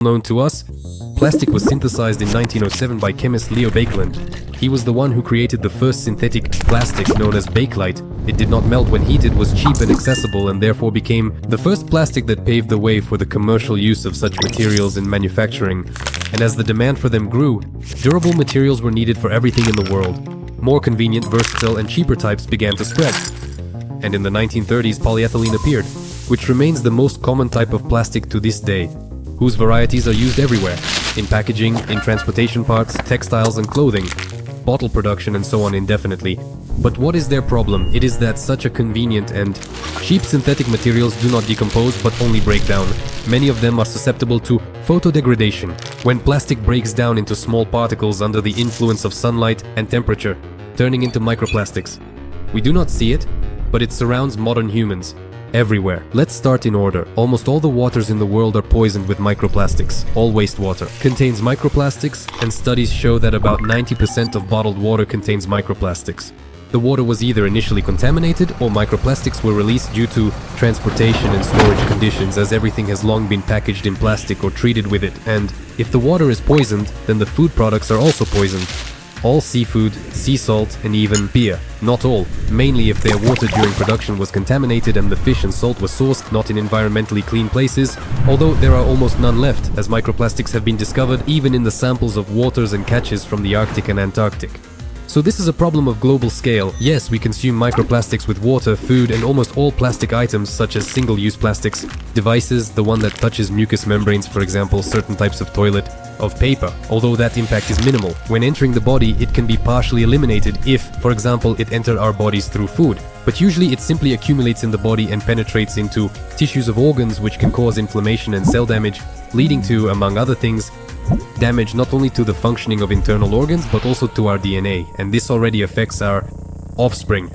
known to us, plastic was synthesized in 1907 by chemist Leo Baekeland. He was the one who created the first synthetic plastic known as bakelite. It did not melt when heated, was cheap and accessible, and therefore became the first plastic that paved the way for the commercial use of such materials in manufacturing. And as the demand for them grew, durable materials were needed for everything in the world. More convenient, versatile, and cheaper types began to spread. And in the 1930s, polyethylene appeared, which remains the most common type of plastic to this day, whose varieties are used everywhere, in packaging, in transportation parts, textiles and clothing, bottle production and so on indefinitely. But what is their problem? It is that such a convenient and cheap synthetic materials do not decompose but only break down. Many of them are susceptible to photodegradation, when plastic breaks down into small particles under the influence of sunlight and temperature, turning into microplastics. We do not see it, but it surrounds modern humans. Everywhere. Let's start in order. Almost all the waters in the world are poisoned with microplastics. All wastewater contains microplastics, and studies show that about 90% of bottled water contains microplastics. The water was either initially contaminated or microplastics were released due to transportation and storage conditions, as everything has long been packaged in plastic or treated with it. And if the water is poisoned, then the food products are also poisoned. All seafood, sea salt, and even beer. Not all, mainly if their water during production was contaminated and the fish and salt were sourced not in environmentally clean places, although there are almost none left, as microplastics have been discovered even in the samples of waters and catches from the Arctic and Antarctic. So this is a problem of global scale. Yes, we consume microplastics with water, food, and almost all plastic items such as single-use plastics, devices, the one that touches mucous membranes, for example, certain types of toilet, of paper, although that impact is minimal. When entering the body, it can be partially eliminated if, for example, it entered our bodies through food. But usually it simply accumulates in the body and penetrates into tissues of organs, which can cause inflammation and cell damage, leading to, among other things, damage not only to the functioning of internal organs but also to our DNA, and this already affects our offspring.